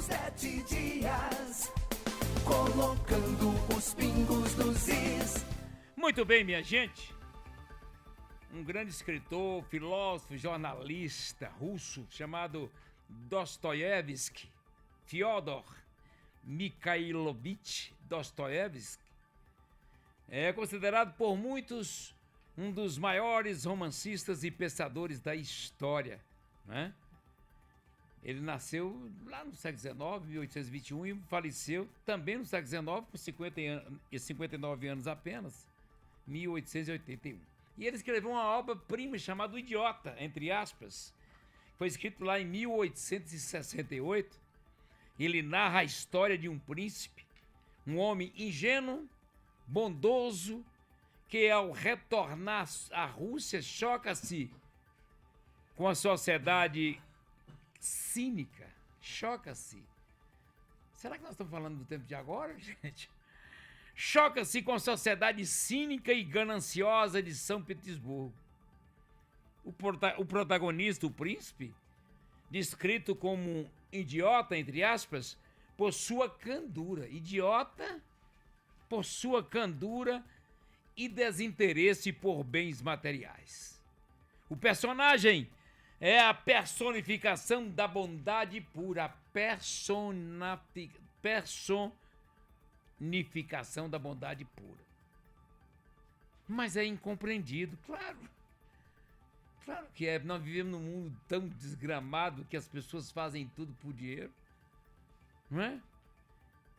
7 dias, colocando os pingos nos is. Muito bem, minha gente. Um grande escritor, filósofo, jornalista russo chamado Dostoiévski, Fyodor Mikhailovich Dostoiévski, é considerado por muitos um dos maiores romancistas e pensadores da história, né? Ele nasceu lá no século XIX, 1821, e faleceu também no século XIX, com 59 anos apenas, 1881. E ele escreveu uma obra-prima chamada O Idiota, entre aspas. Foi escrito lá em 1868. Ele narra a história de um príncipe, um homem ingênuo, bondoso, que ao retornar à Rússia choca-se com a sociedade cínica. Choca-se. Será que nós estamos falando do tempo de agora, gente? Choca-se com a sociedade cínica e gananciosa de São Petersburgo. O protagonista, o príncipe, descrito como um idiota, entre aspas, por sua candura. Idiota por sua candura e desinteresse por bens materiais. O personagem é a personificação da bondade pura, personificação da bondade pura. Mas é incompreendido, claro. Claro que é. Nós vivemos num mundo tão desgramado que as pessoas fazem tudo por dinheiro, não é?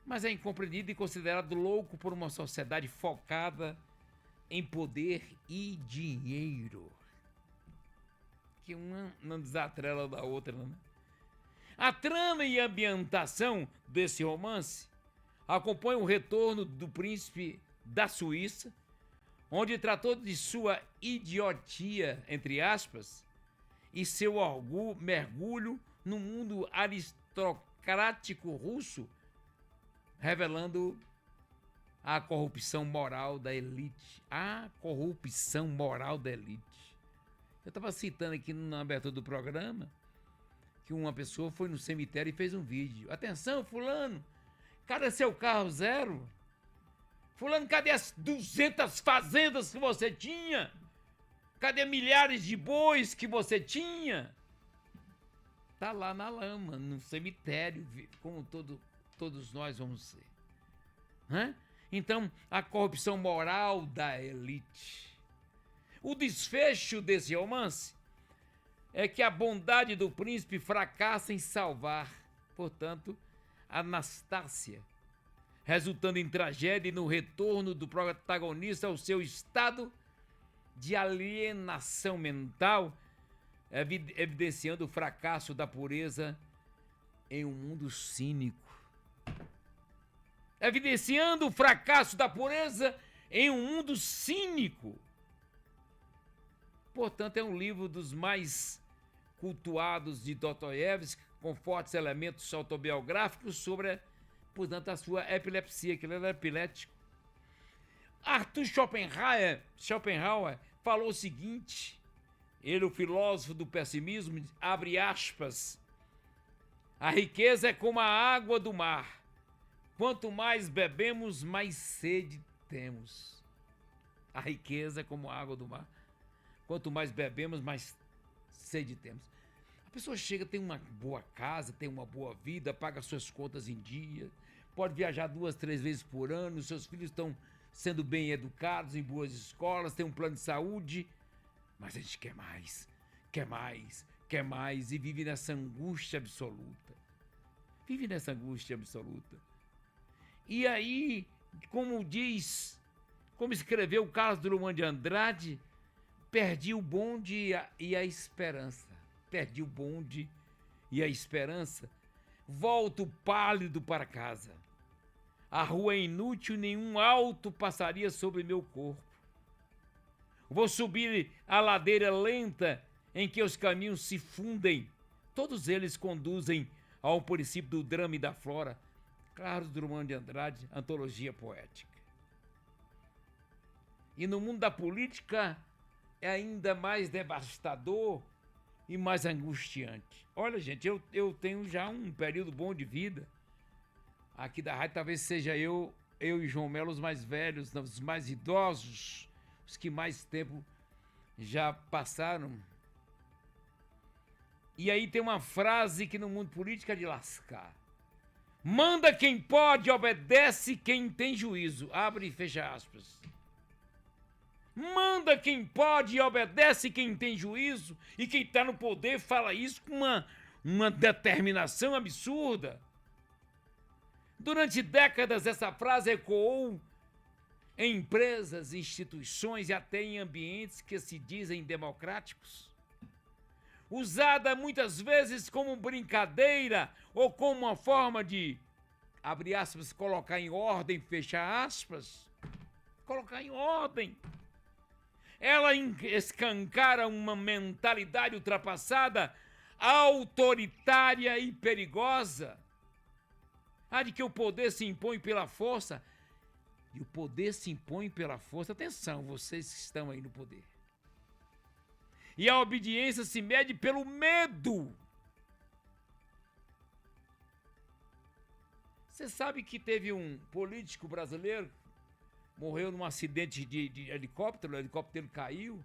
Mas é incompreendido e considerado louco por uma sociedade focada em poder e dinheiro. Que uma não desatrela da outra, né? A trama e a ambientação desse romance acompanham o retorno do príncipe da Suíça, onde tratou de sua idiotia, entre aspas, e seu mergulho no mundo aristocrático russo, revelando a corrupção moral da elite. A corrupção moral da elite. Eu estava citando aqui na abertura do programa que uma pessoa foi no cemitério e fez um vídeo. Atenção, fulano, cadê seu carro zero? Fulano, cadê as 200 fazendas que você tinha? Cadê milhares de bois que você tinha? Tá lá na lama, no cemitério, como todos nós vamos ser. Hã? Então, a corrupção moral da elite. O desfecho desse romance é que a bondade do príncipe fracassa em salvar, portanto, Anastácia, resultando em tragédia e no retorno do protagonista ao seu estado de alienação mental, evidenciando o fracasso da pureza em um mundo cínico. Evidenciando o fracasso da pureza em um mundo cínico. Portanto, é um livro dos mais cultuados de Dostoiévski, com fortes elementos autobiográficos sobre, portanto, a sua epilepsia, que ele era epilético. Arthur Schopenhauer falou o seguinte, ele, o filósofo do pessimismo, abre aspas, a riqueza é como a água do mar. Quanto mais bebemos, mais sede temos. A riqueza é como a água do mar. Quanto mais bebemos, mais sede temos. A pessoa chega, tem uma boa casa, tem uma boa vida, paga suas contas em dia, pode viajar 2, 3 vezes por ano, seus filhos estão sendo bem educados em boas escolas, tem um plano de saúde, mas a gente quer mais, quer mais, quer mais e vive nessa angústia absoluta. Vive nessa angústia absoluta. E aí, como escreveu Carlos Drummond de Andrade, perdi o bonde e a esperança. Perdi o bonde e a esperança. Volto pálido para casa. A rua é inútil, nenhum alto passaria sobre meu corpo. Vou subir a ladeira lenta em que os caminhos se fundem. Todos eles conduzem ao princípio do drama e da flora. Carlos Drummond de Andrade, Antologia Poética. E no mundo da política é ainda mais devastador e mais angustiante. Olha, gente, eu tenho já um período bom de vida. Aqui da rádio talvez seja eu e João Melo os mais velhos, os mais idosos, os que mais tempo já passaram. E aí tem uma frase que no mundo político é de lascar. Manda quem pode, obedece quem tem juízo. Abre e fecha aspas. Manda quem pode e obedece quem tem juízo. E quem está no poder fala isso com uma determinação absurda. Durante décadas essa frase ecoou em empresas, instituições e até em ambientes que se dizem democráticos. Usada muitas vezes como brincadeira ou como uma forma de, abre aspas, colocar em ordem, fecha aspas. Colocar em ordem. Ela escancara uma mentalidade ultrapassada, autoritária e perigosa. A de que o poder se impõe pela força. E o poder se impõe pela força. Atenção, vocês que estão aí no poder. E a obediência se mede pelo medo. Você sabe que teve um político brasileiro, morreu num acidente de helicóptero, o helicóptero caiu.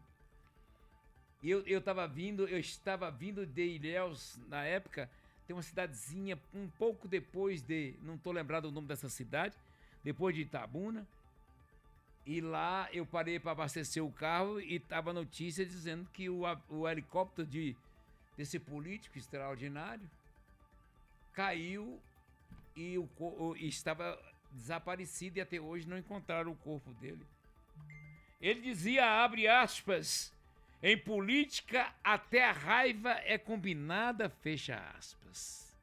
E eu estava vindo de Ilhéus na época, tem uma cidadezinha um pouco depois não estou lembrado o nome dessa cidade, depois de Itabuna. E lá eu parei para abastecer o carro e estava a notícia dizendo que o helicóptero desse político extraordinário caiu e estava desaparecido e até hoje não encontraram o corpo dele. Ele dizia, abre aspas, em política até a raiva é combinada, fecha aspas.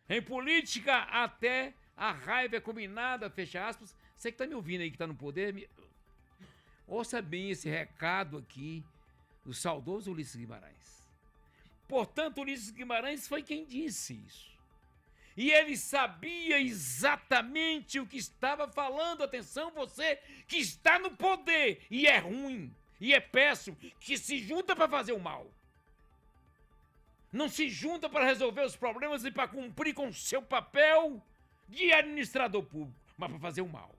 Em política até a raiva é combinada, fecha aspas. Você que está me ouvindo aí, que está no poder, ouça bem esse recado aqui do saudoso Ulisses Guimarães. Portanto, Ulisses Guimarães foi quem disse isso. E ele sabia exatamente o que estava falando. Atenção, você que está no poder e é ruim, e é péssimo, que se junta para fazer o mal. Não se junta para resolver os problemas e para cumprir com o seu papel de administrador público, mas para fazer o mal.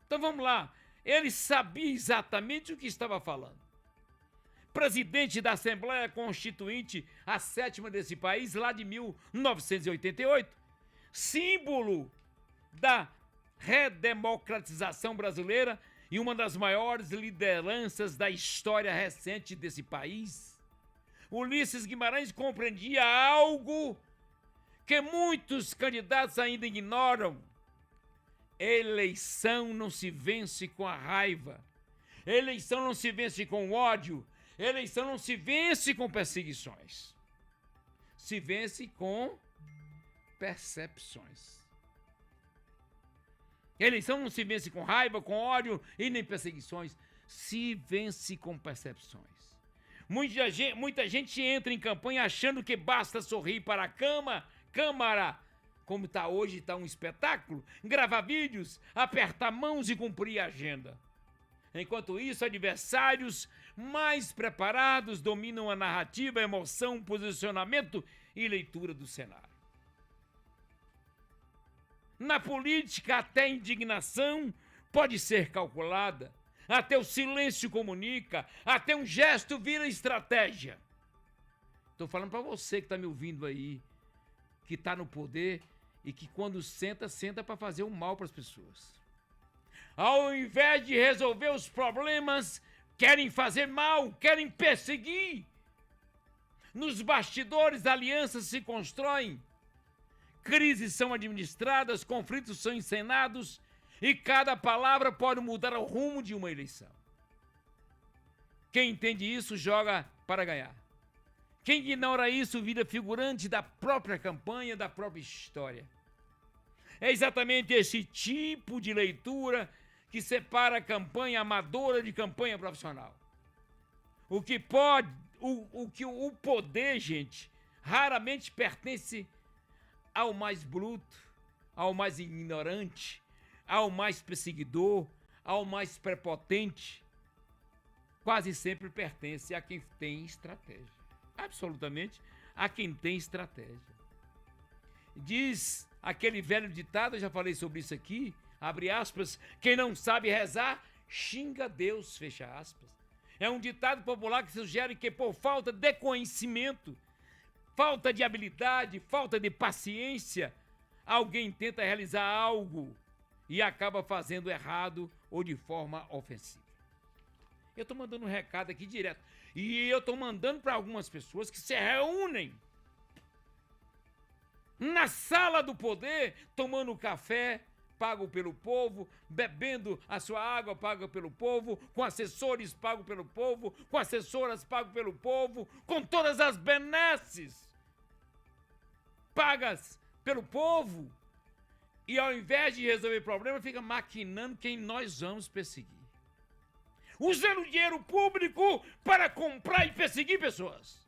Então vamos lá. Ele sabia exatamente o que estava falando. Presidente da Assembleia Constituinte, a 7ª desse país, lá de 1988, símbolo da redemocratização brasileira e uma das maiores lideranças da história recente desse país. Ulisses Guimarães compreendia algo que muitos candidatos ainda ignoram. Eleição não se vence com a raiva. Eleição não se vence com ódio. Eleição não se vence com perseguições. Se vence com percepções. Eleição não se vence com raiva, com ódio e nem perseguições. Se vence com percepções. Muita gente entra em campanha achando que basta sorrir para a câmara, como está hoje, está um espetáculo, gravar vídeos, apertar mãos e cumprir a agenda. Enquanto isso, adversários mais preparados dominam a narrativa, a emoção, posicionamento e leitura do cenário. Na política, até a indignação pode ser calculada, até o silêncio comunica, até um gesto vira estratégia. Estou falando para você que está me ouvindo aí, que está no poder e que quando senta para fazer o mal para as pessoas. Ao invés de resolver os problemas, querem fazer mal, querem perseguir. Nos bastidores, alianças se constroem, crises são administradas, conflitos são encenados e cada palavra pode mudar o rumo de uma eleição. Quem entende isso joga para ganhar. Quem ignora isso vira figurante da própria campanha, da própria história. É exatamente esse tipo de leitura que separa a campanha amadora de campanha profissional. O poder, gente, raramente pertence ao mais bruto, ao mais ignorante, ao mais perseguidor, ao mais prepotente. Quase sempre pertence a quem tem estratégia. absolutamente, a quem tem estratégia. Diz aquele velho ditado, eu já falei sobre isso aqui, abre aspas, quem não sabe rezar, xinga Deus, fecha aspas. É um ditado popular que sugere que por falta de conhecimento, falta de habilidade, falta de paciência, alguém tenta realizar algo e acaba fazendo errado ou de forma ofensiva. Eu estou mandando um recado aqui direto. E eu estou mandando para algumas pessoas que se reúnem na sala do poder, tomando café, pago pelo povo, bebendo a sua água, paga pelo povo, com assessores pago pelo povo, com assessoras pago pelo povo, com todas as benesses pagas pelo povo. E ao invés de resolver problema, fica maquinando quem nós vamos perseguir. Usando dinheiro público para comprar e perseguir pessoas.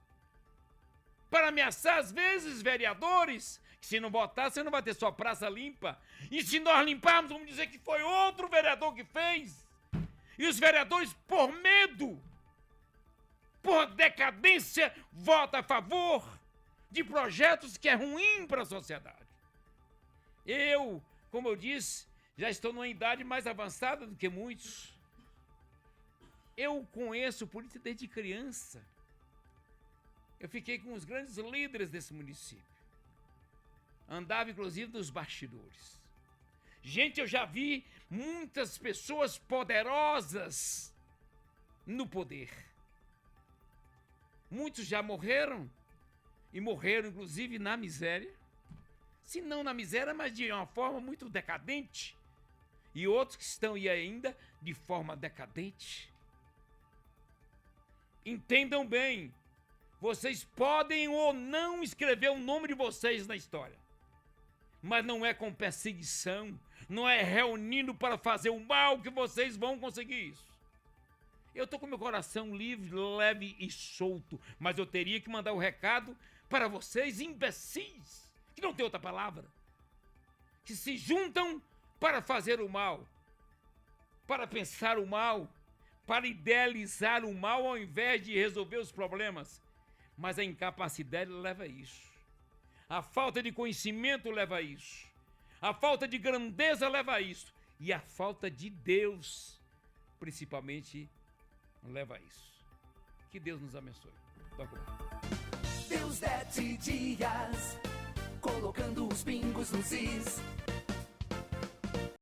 Para ameaçar, às vezes, vereadores, que se não votar, você não vai ter sua praça limpa. E se nós limparmos, vamos dizer que foi outro vereador que fez. E os vereadores, por medo, por decadência, votam a favor de projetos que é ruim para a sociedade. Eu, como eu disse, já estou numa idade mais avançada do que muitos. Eu conheço política desde criança. Eu fiquei com os grandes líderes desse município. Andava, inclusive, nos bastidores. Gente, eu já vi muitas pessoas poderosas no poder. Muitos já morreram, e morreram, inclusive, na miséria. Se não na miséria, mas de uma forma muito decadente. E outros que estão aí ainda de forma decadente. Entendam bem, vocês podem ou não escrever o nome de vocês na história, mas não é com perseguição, não é reunindo para fazer o mal que vocês vão conseguir isso. Eu estou com meu coração livre, leve e solto, mas eu teria que mandar o recado para vocês imbecis, que não tem outra palavra, que se juntam para fazer o mal, para pensar o mal, para idealizar o mal ao invés de resolver os problemas. Mas a incapacidade leva a isso. A falta de conhecimento leva a isso. A falta de grandeza leva a isso. E a falta de Deus, principalmente, leva a isso. Que Deus nos abençoe. Toca Deus 7 dias, colocando os pingos nos is.